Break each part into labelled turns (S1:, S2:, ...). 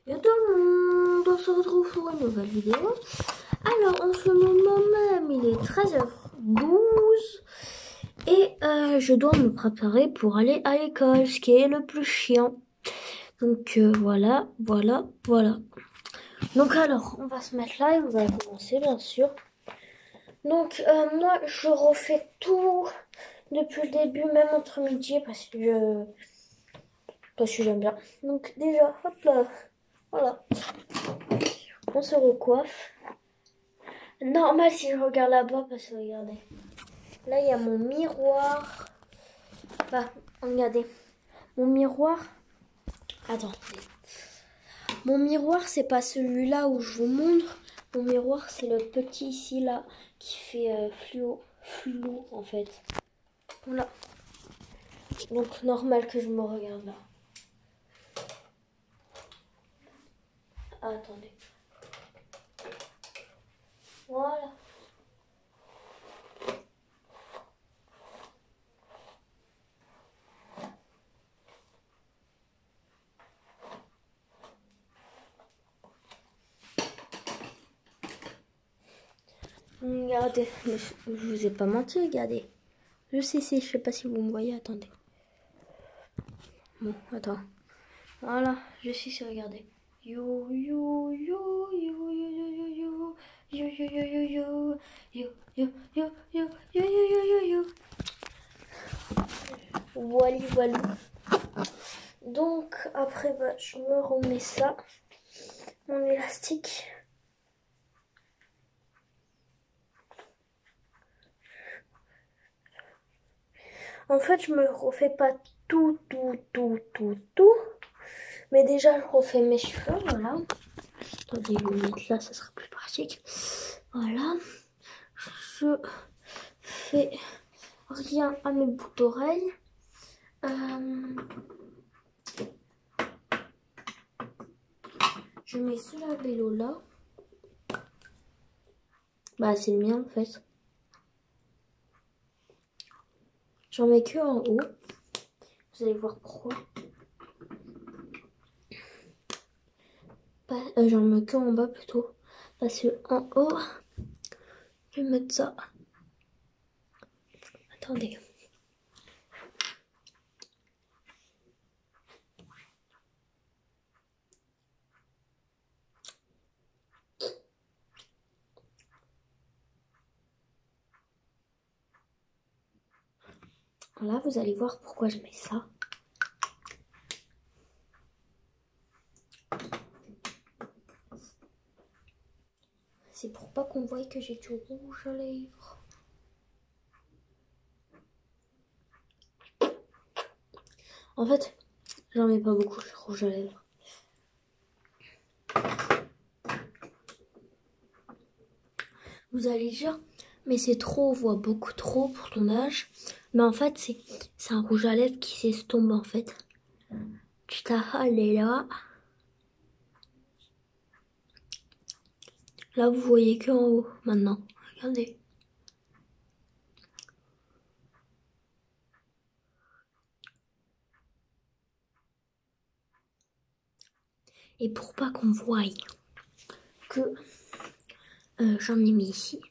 S1: Yo tout le monde, on se retrouve pour une nouvelle vidéo. Alors en ce moment même il est 13h12 et je dois me préparer pour aller à l'école, ce qui est le plus chiant. Donc voilà. Donc alors on va se mettre là et on va commencer bien sûr. Donc moi je refais tout depuis le début, même entre midi parce que j'aime bien. Donc déjà hop là, voilà. On se recoiffe. Normal si je regarde là-bas parce que regardez. Là il y a mon miroir. Enfin, regardez. Mon miroir. Attendez. Mon miroir c'est pas celui-là où je vous montre. Mon miroir c'est le petit ici là qui fait fluo en fait. Voilà. Donc normal que je me regarde là. Ah, attendez. Voilà. Regardez, je vous ai pas menti, regardez. Je sais, je sais pas si vous me voyez, attendez. Bon, attends. Voilà, je suis, regardez. Yo yo yo yo yo yo yo yo yo yo yo yo yo yo yo yo yo yo yo. Voilà. Donc après je me remets ça, mon élastique. En fait je me refais pas tout, mais déjà je refais mes cheveux, voilà. Attendez, je vais le mettre là, ça sera plus pratique. Voilà. Je fais rien à mes boucles d'oreilles. Je mets ce labello là. Bah c'est le mien en fait. J'en mets que en haut. Vous allez voir pourquoi. J'en mets que en bas plutôt. Parce que en haut, je vais mettre ça. Attendez. Là, vous allez voir pourquoi je mets ça. C'est pour pas qu'on voie que j'ai du rouge à lèvres. En fait, j'en mets pas beaucoup de rouge à lèvres. Vous allez dire, mais c'est trop, on voit beaucoup trop pour ton âge. Mais en fait, c'est un rouge à lèvres qui s'estompe en fait. Tu t'as allé là. Là, vous voyez que en haut maintenant. Regardez. Et pour pas qu'on voie que j'en ai mis ici,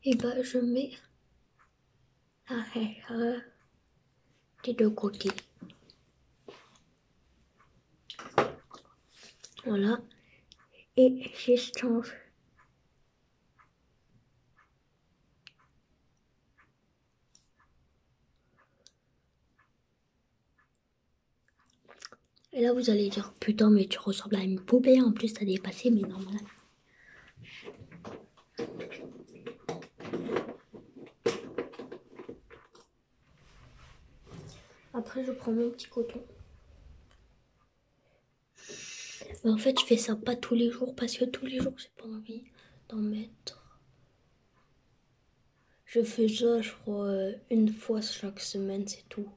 S1: et ben je mets des deux côtés. Voilà. Et j'échange. Et là, vous allez dire, putain, mais tu ressembles à une poupée. En plus, t'as dépassé, mais normal. Après, je prends mon petit coton. Mais en fait, je fais ça pas tous les jours parce que tous les jours, j'ai pas envie d'en mettre. Je fais ça, je crois, une fois chaque semaine, c'est tout.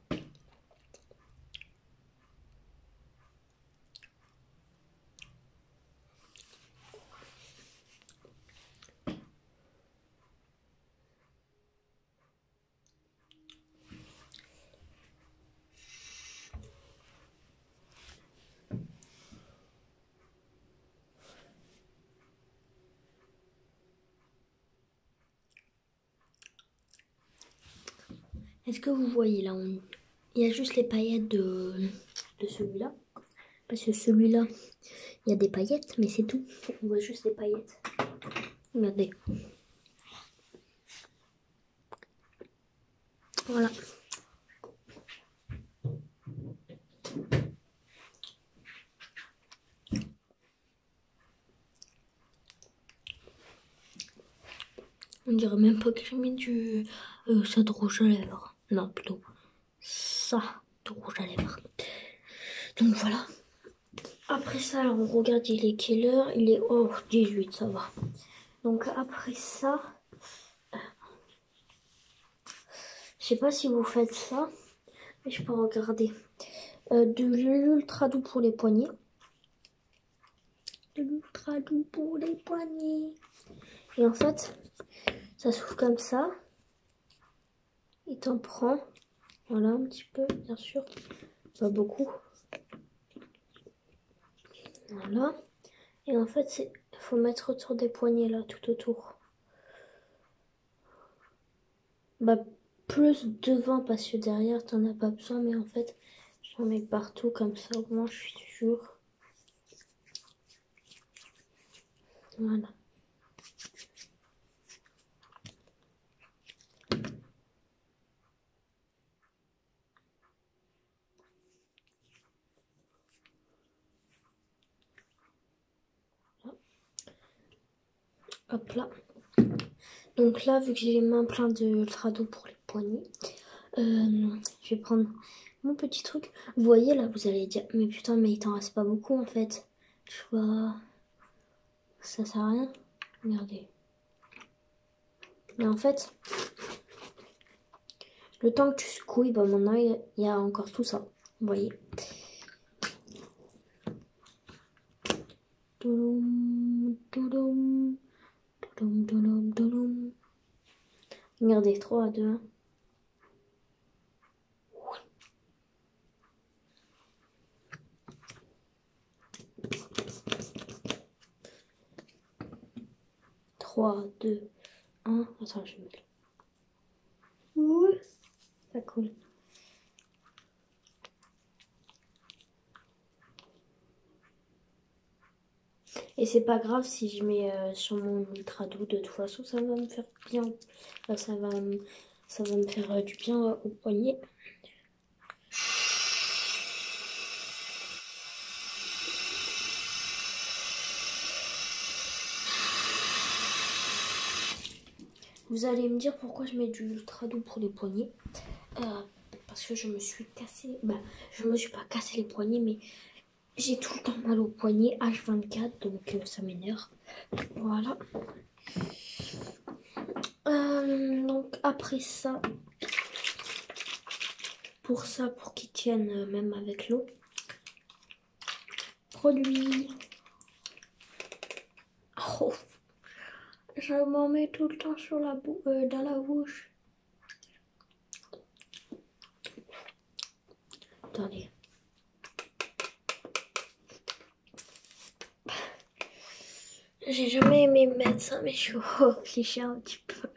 S1: Est-ce que vous voyez là, il y a juste les paillettes de celui-là. Parce que celui-là, il y a des paillettes, mais c'est tout. On voit juste les paillettes. Regardez. Voilà. On dirait même pas que j'ai mis ça de rouge à lèvres. Non, plutôt ça de rouge à lèvres. Donc voilà. Après ça, alors on regarde, il est quelle heure? Il est 18, ça va. Donc après ça, je sais pas si vous faites ça, mais je peux regarder. De l'ultra doux pour les poignets. De l'ultra doux pour les poignets. Et en fait, ça s'ouvre comme ça. Et t'en prends. Voilà, un petit peu, bien sûr. Pas beaucoup. Voilà. Et en fait, il faut mettre autour des poignets, là, tout autour. Bah, plus devant, parce que derrière, t'en as pas besoin. Mais en fait, j'en mets partout, comme ça, au moins, je suis sûre. Voilà. Hop là. Donc là, vu que j'ai les mains pleines de trado pour les poignets, je vais prendre mon petit truc. Vous voyez là, vous allez dire, mais putain, mais il t'en reste pas beaucoup en fait. Je vois, ça sert à rien. Regardez. Mais en fait, le temps que tu secouilles, bah maintenant il y a encore tout ça. Vous voyez. Touloum, touloum, touloum, touloum, touloum. Regardez, 3, 2, 1. 3, 2, 1. Attends, je vais mettre. Ouh, ça coule. Et c'est pas grave si je mets sur mon ultra doux, de toute façon ça va me faire bien. Ça va me faire du bien au poignet. Vous allez me dire pourquoi je mets du ultra doux pour les poignets. Parce que je me suis cassé. Bah, je me suis pas cassé les poignets, mais j'ai tout le temps mal au poignet H24, donc ça m'énerve. Voilà. Donc après ça, pour qu'ils tiennent même avec l'eau, produit. Oh, je m'en mets tout le temps sur dans la bouche. Attendez. J'ai jamais aimé mettre ça, mais je suis obligée un petit peu.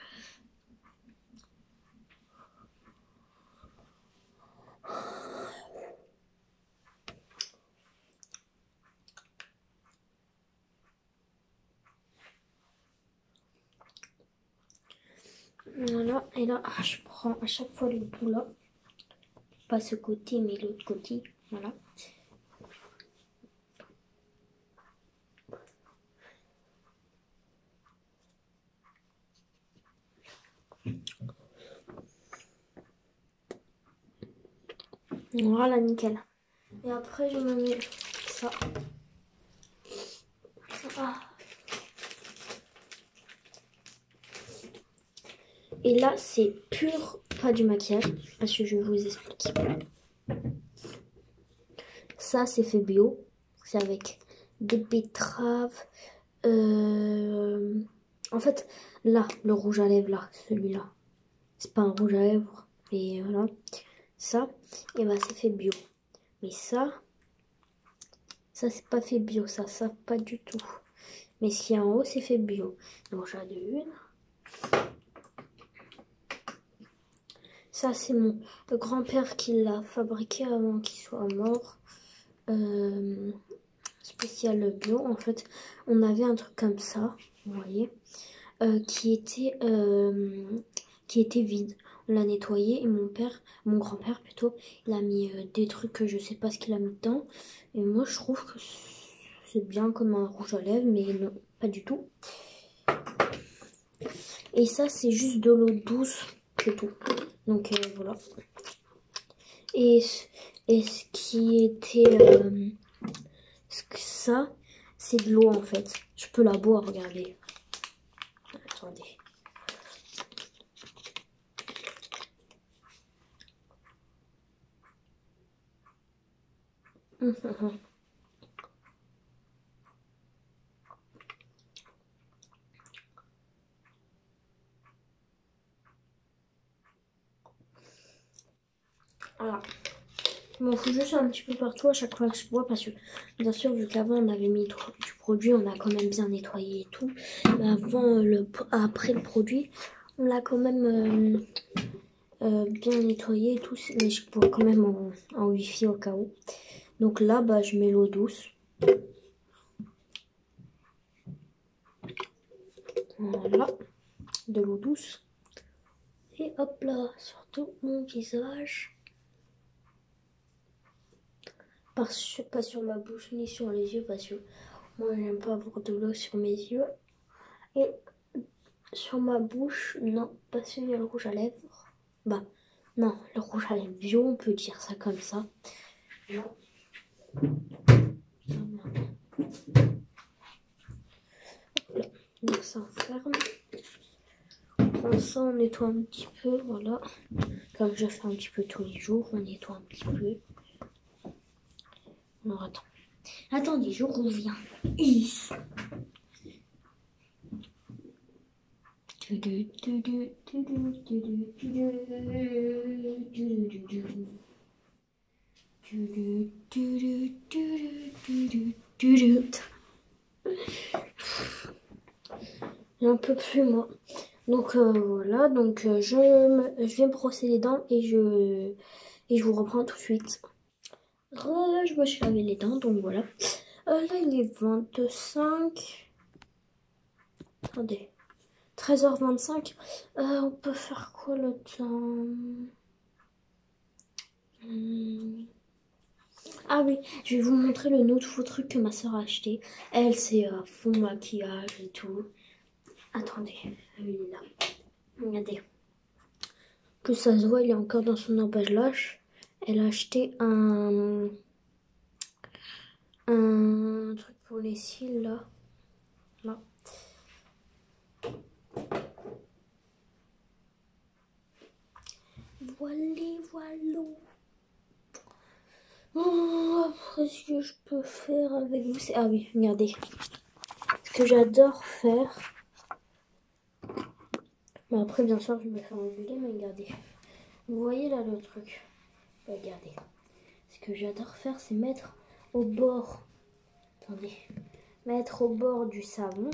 S1: Voilà, et là, je prends à chaque fois le bout là. Pas ce côté, mais l'autre côté. Voilà. Voilà, nickel. Et après, je me mets ça. Ah. Et là, c'est pur, pas du maquillage, parce que je vais vous expliquer. Ça, c'est fait bio. C'est avec des betteraves. En fait, là, le rouge à lèvres, là, celui-là. C'est pas un rouge à lèvres, mais voilà. Ça, et ben c'est fait bio. Mais ça c'est pas fait bio, ça pas du tout. Mais ce qui est en haut, c'est fait bio. Donc j'en ai une. Ça, c'est mon grand-père qui l'a fabriqué avant qu'il soit mort. Spécial bio. En fait, on avait un truc comme ça, vous voyez, qui était vide. On l'a nettoyé et mon grand-père plutôt, il a mis des trucs que je sais pas ce qu'il a mis dedans. Et moi, je trouve que c'est bien comme un rouge à lèvres, mais non, pas du tout. Et ça, c'est juste de l'eau douce, c'est tout. Donc voilà. Et ce qui était... ça, c'est de l'eau en fait. Je peux la boire, regardez. Attendez. Voilà. Je m'en fous juste un petit peu partout à chaque fois que je bois parce que bien sûr vu qu'avant on avait mis du produit, on a quand même bien nettoyé et tout. Mais après le produit, on l'a quand même bien nettoyé et tout. Mais je bois quand même en wifi au cas où. Donc là bah je mets l'eau douce. Voilà, de l'eau douce. Et hop là, sur tout mon visage. Pas sur ma bouche ni sur les yeux parce que moi j'aime pas avoir de l'eau sur mes yeux. Et sur ma bouche, non, parce qu'il y a le rouge à lèvres. Bah, non, le rouge à lèvres bio, on peut dire ça comme ça. Bio. Voilà. Donc ça enferme. On prend ça, on nettoie un petit peu, voilà. Comme je fais un petit peu tous les jours, on nettoie un petit peu. Alors attends. Attendez, je reviens. Is. J'en peux plus moi. Donc voilà, donc je vais me brosser les dents et je vous reprends tout de suite. Je me suis lavé les dents, donc voilà. Là il est 25. Attendez. 13h25. On peut faire quoi le temps? Ah oui, je vais vous montrer le nouveau truc que ma soeur a acheté. Elle, c'est fond maquillage et tout. Attendez, il est là. Regardez. Que ça se voit, il est encore dans son emballage. Elle a acheté un truc pour les cils là. Là. Voilà. Après, ce que je peux faire avec vous, c'est... Ah oui, regardez. Ce que j'adore faire... Bon, après, bien sûr, je me fais engueuler, mais regardez. Vous voyez là le truc? Regardez. Ce que j'adore faire, c'est mettre au bord... Attendez. Mettre au bord du savon.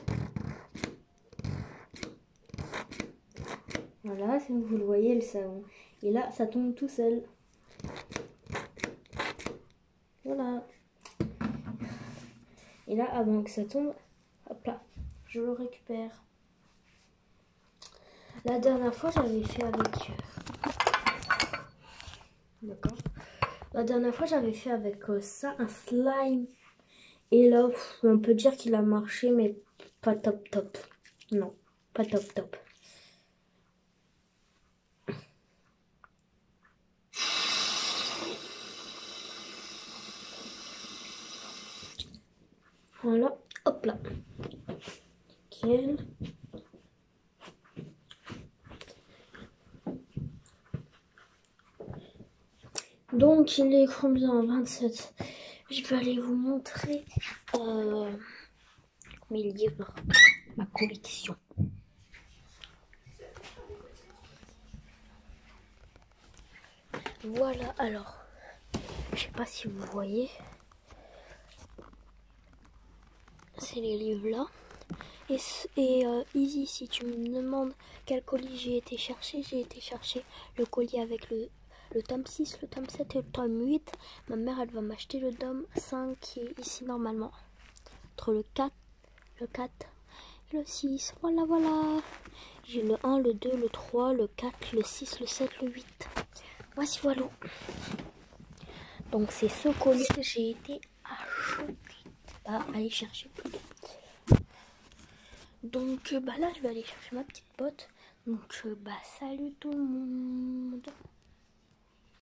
S1: Voilà, si vous le voyez, le savon. Et là, ça tombe tout seul. Voilà. Et là, avant que ça tombe, hop là, je le récupère. La dernière fois, j'avais fait avec... D'accord. La dernière fois, j'avais fait avec ça, un slime. Et là, on peut dire qu'il a marché, mais pas top top. Non, pas top top. Voilà, hop là. Nickel. Donc, il est combien? 27. Je vais aller vous montrer mes livres, ma collection. Voilà, alors, je sais pas si vous voyez. C'est les livres là. Easy, si tu me demandes quel colis j'ai été chercher le colis avec le tome 6, le tome 7 et le tome 8. Ma mère, elle va m'acheter le tome 5 qui est ici normalement. Entre le 4 et le 6. Voilà, voilà. J'ai le 1, le 2, le 3, le 4, le 6, le 7, le 8. Voici, voilà. Donc, c'est ce colis que j'ai été acheter. Aller chercher. Donc, là, je vais aller chercher ma petite pote. Donc, salut tout le monde.